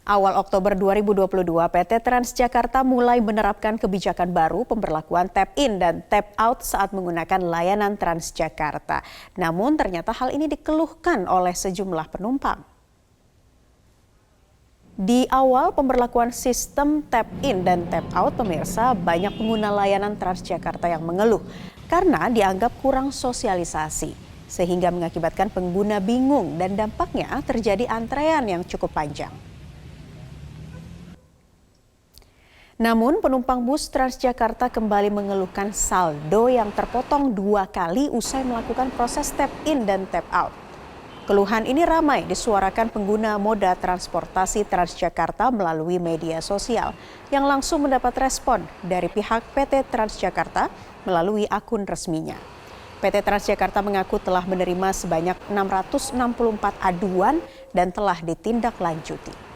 Awal Oktober 2022, PT Transjakarta mulai menerapkan kebijakan baru pemberlakuan tap-in dan tap-out saat menggunakan layanan Transjakarta. Namun ternyata hal ini dikeluhkan oleh sejumlah penumpang. Di awal pemberlakuan sistem tap-in dan tap-out, pemirsa, banyak pengguna layanan Transjakarta yang mengeluh karena dianggap kurang sosialisasi, sehingga mengakibatkan pengguna bingung dan dampaknya terjadi antrean yang cukup panjang. Namun penumpang bus Transjakarta kembali mengeluhkan saldo yang terpotong 2 kali usai melakukan proses tap-in dan tap-out. Keluhan ini ramai disuarakan pengguna moda transportasi Transjakarta melalui media sosial yang langsung mendapat respon dari pihak PT Transjakarta melalui akun resminya. PT Transjakarta mengaku telah menerima sebanyak 664 aduan dan telah ditindaklanjuti.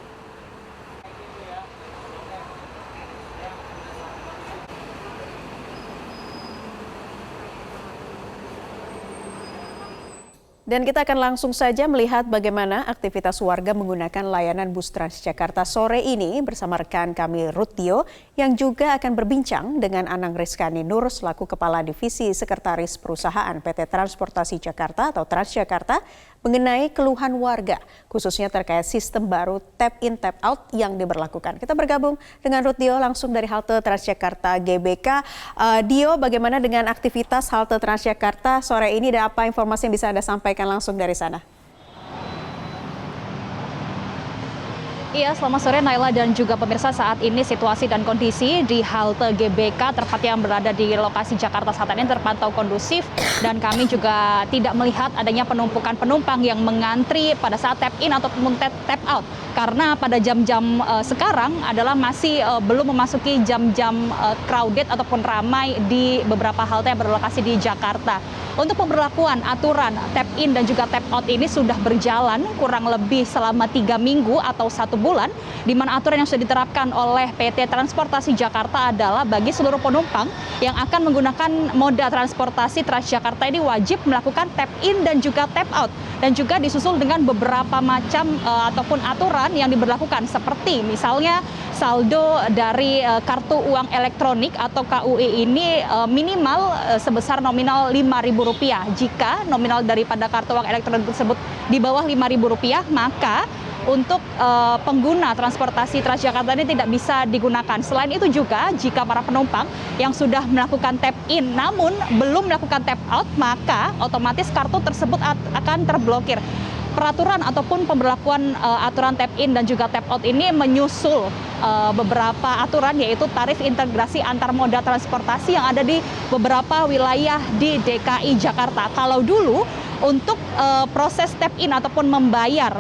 Dan kita akan langsung saja melihat bagaimana aktivitas warga menggunakan layanan bus Transjakarta sore ini bersama rekan kami Rutio yang juga akan berbincang dengan Anang Rizkani Nur selaku Kepala Divisi Sekretaris Perusahaan PT Transportasi Jakarta atau Transjakarta mengenai keluhan warga khususnya terkait sistem baru tap-in tap-out yang diberlakukan. Kita bergabung dengan Rutio langsung dari halte Transjakarta GBK. Dio, bagaimana dengan aktivitas halte Transjakarta sore ini dan apa informasi yang bisa Anda sampaikan langsung dari sana? Iya, selamat sore Naila dan juga pemirsa. Saat ini situasi dan kondisi di halte GBK tepat yang berada di lokasi Jakarta Selatan ini terpantau kondusif dan kami juga tidak melihat adanya penumpukan penumpang yang mengantri pada saat tap-in ataupun tap-out. Karena pada jam-jam sekarang adalah masih belum memasuki jam-jam crowded ataupun ramai di beberapa halte yang berlokasi di Jakarta. Untuk pemberlakuan aturan tap-in dan juga tap-out ini sudah berjalan kurang lebih selama 3 minggu atau 1 bulan, di mana aturan yang sudah diterapkan oleh PT Transportasi Jakarta adalah bagi seluruh penumpang yang akan menggunakan moda transportasi Transjakarta ini wajib melakukan tap-in dan juga tap-out. Dan juga disusul dengan beberapa macam ataupun aturan yang diberlakukan seperti misalnya saldo dari kartu uang elektronik atau KUE ini minimal sebesar nominal Rp5.000. Jika nominal daripada kartu uang elektronik tersebut di bawah Rp5.000, maka untuk pengguna transportasi Transjakarta ini tidak bisa digunakan. Selain itu juga jika para penumpang yang sudah melakukan tap-in namun belum melakukan tap-out, maka otomatis kartu tersebut akan terblokir. Peraturan ataupun pemberlakuan aturan tap-in dan juga tap-out ini menyusul beberapa aturan, yaitu tarif integrasi antar moda transportasi yang ada di beberapa wilayah di DKI Jakarta. Kalau dulu untuk proses tap-in ataupun membayar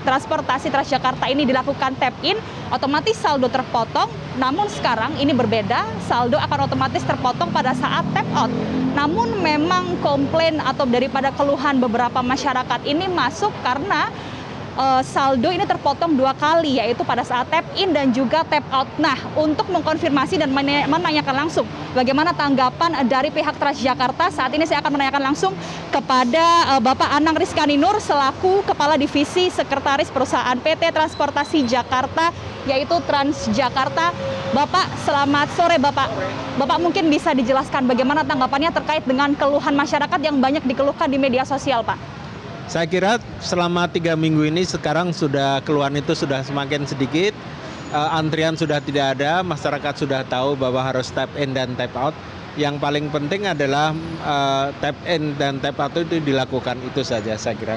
transportasi Transjakarta ini dilakukan tap-in, otomatis saldo terpotong. Namun sekarang ini berbeda, saldo akan otomatis terpotong pada saat tap-out. Namun memang komplain atau daripada keluhan beberapa masyarakat ini masuk karena saldo ini terpotong 2 kali, yaitu pada saat tap-in dan juga tap-out. Nah, untuk mengkonfirmasi dan menanyakan langsung bagaimana tanggapan dari pihak Transjakarta, saat ini saya akan menanyakan langsung kepada Bapak Anang Rizkani Nur selaku Kepala Divisi Sekretaris Perusahaan PT Transportasi Jakarta, yaitu Transjakarta. Bapak, selamat sore Bapak. Bapak mungkin bisa dijelaskan bagaimana tanggapannya terkait dengan keluhan masyarakat yang banyak dikeluhkan di media sosial, Pak? Saya kira selama 3 minggu ini sekarang sudah keluhan itu sudah semakin sedikit, antrian sudah tidak ada, masyarakat sudah tahu bahwa harus tap in dan tap out. Yang paling penting adalah tap in dan tap out itu dilakukan, itu saja saya kira.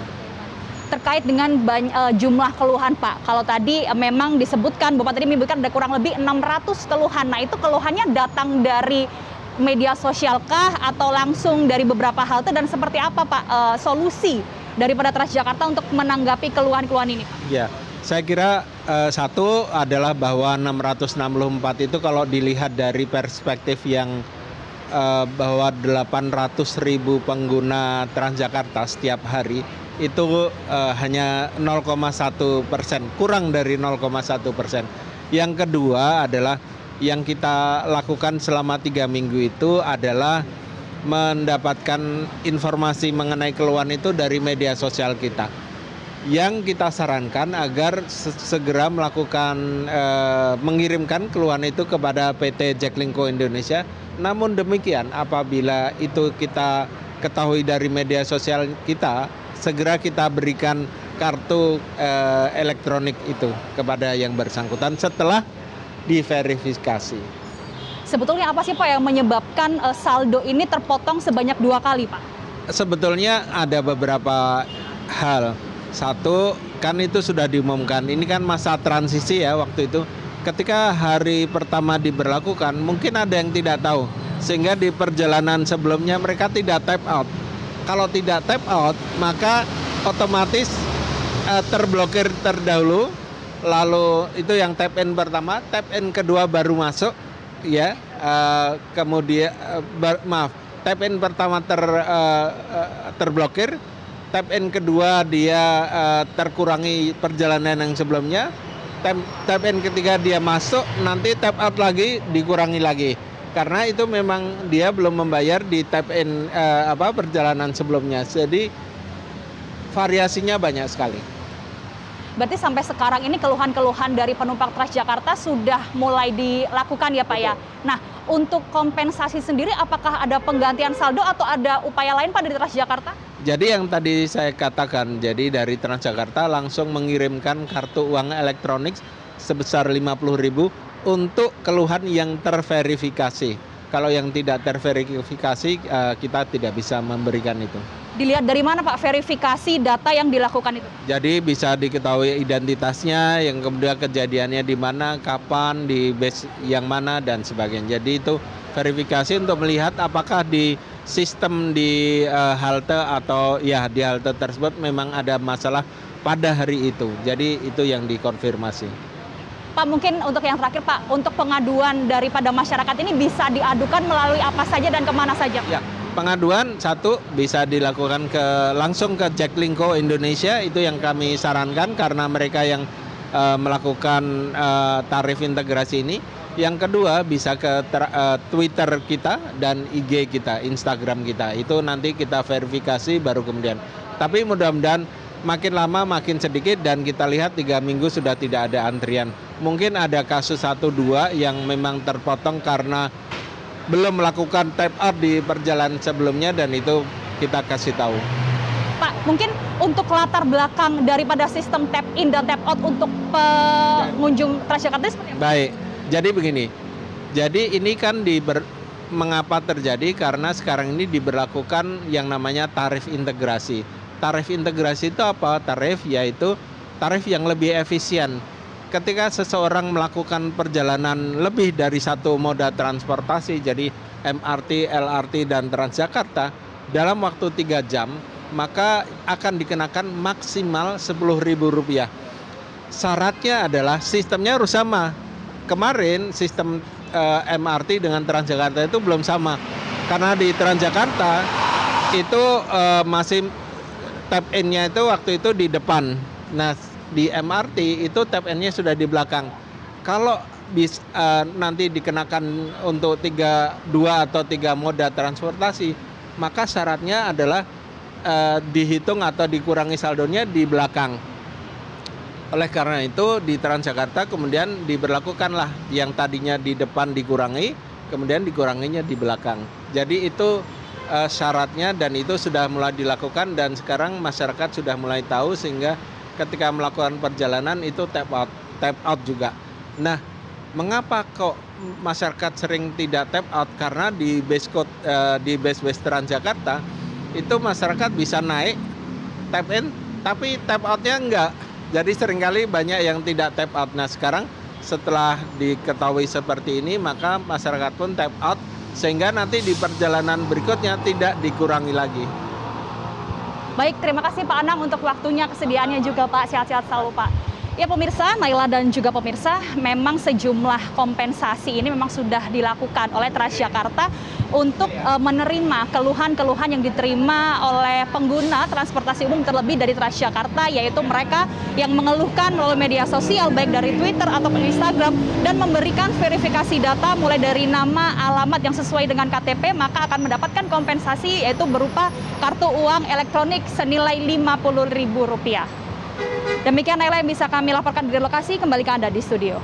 Terkait dengan jumlah keluhan Pak, kalau tadi memang disebutkan, Bapak tadi menyebutkan ada kurang lebih 600 keluhan. Nah, itu keluhannya datang dari media sosial kah atau langsung dari beberapa halte, dan seperti apa Pak solusi daripada Transjakarta untuk menanggapi keluhan-keluhan ini, Pak? Ya, saya kira satu adalah bahwa 664 itu kalau dilihat dari perspektif yang bahwa 800.000 pengguna Transjakarta setiap hari, itu hanya 0,1%, kurang dari 0,1%. Yang kedua adalah yang kita lakukan selama 3 minggu itu adalah mendapatkan informasi mengenai keluhan itu dari media sosial kita. yang kita sarankan agar segera melakukan mengirimkan keluhan itu kepada PT Jaklingko Indonesia. Namun demikian, apabila itu kita ketahui dari media sosial kita, segera kita berikan kartu elektronik itu kepada yang bersangkutan setelah diverifikasi. Sebetulnya apa sih Pak yang menyebabkan saldo ini terpotong sebanyak 2 kali Pak? Sebetulnya ada beberapa hal. Satu, kan itu sudah diumumkan. Ini kan masa transisi ya waktu itu. Ketika hari pertama diberlakukan, mungkin ada yang tidak tahu. Sehingga di perjalanan sebelumnya mereka tidak tap out. Kalau tidak tap out, maka otomatis terblokir terdahulu. Lalu itu yang tap in pertama, tap in kedua baru masuk. Ya, kemudian tap in pertama terblokir. Tap in kedua dia terkurangi perjalanan yang sebelumnya. Tap in ketiga dia masuk, nanti tap out lagi dikurangi lagi. Karena itu memang dia belum membayar di tap in perjalanan sebelumnya. Jadi variasinya banyak sekali. Berarti sampai sekarang ini keluhan-keluhan dari penumpang Transjakarta sudah mulai dilakukan ya Pak ya. Nah, untuk kompensasi sendiri apakah ada penggantian saldo atau ada upaya lain Pak dari Transjakarta? Jadi yang tadi saya katakan, jadi dari Transjakarta langsung mengirimkan kartu uang elektronik sebesar 50.000 untuk keluhan yang terverifikasi. Kalau yang tidak terverifikasi kita tidak bisa memberikan itu. Dilihat dari mana Pak verifikasi data yang dilakukan itu? Jadi bisa diketahui identitasnya, yang kemudian kejadiannya di mana, kapan, di base yang mana dan sebagainya. Jadi itu verifikasi untuk melihat apakah di sistem di halte atau ya di halte tersebut memang ada masalah pada hari itu. Jadi itu yang dikonfirmasi. Pak, mungkin untuk yang terakhir Pak, untuk pengaduan daripada masyarakat ini bisa diadukan melalui apa saja dan kemana saja? Ya, pengaduan satu bisa dilakukan langsung ke Jaklingko Indonesia, itu yang kami sarankan karena mereka yang melakukan tarif integrasi ini. Yang kedua bisa ke Twitter kita dan IG kita, Instagram kita. Itu nanti kita verifikasi baru kemudian. Tapi mudah-mudahan makin lama makin sedikit dan kita lihat 3 minggu sudah tidak ada antrian. Mungkin ada kasus 1-2 yang memang terpotong karena belum melakukan tap out di perjalanan sebelumnya dan itu kita kasih tahu. Pak, mungkin untuk latar belakang daripada sistem tap in dan tap out untuk pengunjung Transjakarta seperti apa? Baik, jadi begini. Jadi ini kan mengapa terjadi karena sekarang ini diberlakukan yang namanya tarif integrasi. Tarif integrasi itu apa? Tarif yaitu tarif yang lebih efisien. Ketika seseorang melakukan perjalanan lebih dari satu moda transportasi, jadi MRT, LRT, dan Transjakarta, dalam waktu 3 jam, maka akan dikenakan maksimal Rp10.000. Syaratnya adalah sistemnya harus sama. Kemarin sistem MRT dengan Transjakarta itu belum sama. Karena di Transjakarta itu masih tap in-nya itu waktu itu di depan. Nah, di MRT itu tap in-nya sudah di belakang. Kalau nanti dikenakan untuk 2 atau 3 moda transportasi, maka syaratnya adalah dihitung atau dikurangi saldonya di belakang. Oleh karena itu di Transjakarta kemudian diberlakukanlah yang tadinya di depan dikurangi, kemudian dikuranginya di belakang. Jadi itu syaratnya dan itu sudah mulai dilakukan dan sekarang masyarakat sudah mulai tahu sehingga ketika melakukan perjalanan itu tap out juga. Nah, mengapa kok masyarakat sering tidak tap out? Karena di base Transjakarta itu masyarakat bisa naik tap in tapi tap outnya enggak. Jadi seringkali banyak yang tidak tap out. Nah, sekarang setelah diketahui seperti ini maka masyarakat pun tap out sehingga nanti di perjalanan berikutnya tidak dikurangi lagi. Baik, terima kasih Pak Anang untuk waktunya, kesediaannya juga Pak. Sehat-sehat selalu Pak. Ya pemirsa, Naila dan juga pemirsa, memang sejumlah kompensasi ini memang sudah dilakukan oleh Transjakarta untuk menerima keluhan-keluhan yang diterima oleh pengguna transportasi umum terlebih dari Transjakarta, yaitu mereka yang mengeluhkan melalui media sosial baik dari Twitter ataupun Instagram dan memberikan verifikasi data mulai dari nama, alamat yang sesuai dengan KTP, maka akan mendapatkan kompensasi yaitu berupa kartu uang elektronik senilai Rp50.000. Demikian Naila yang bisa kami laporkan dari lokasi, kembali ke Anda di studio.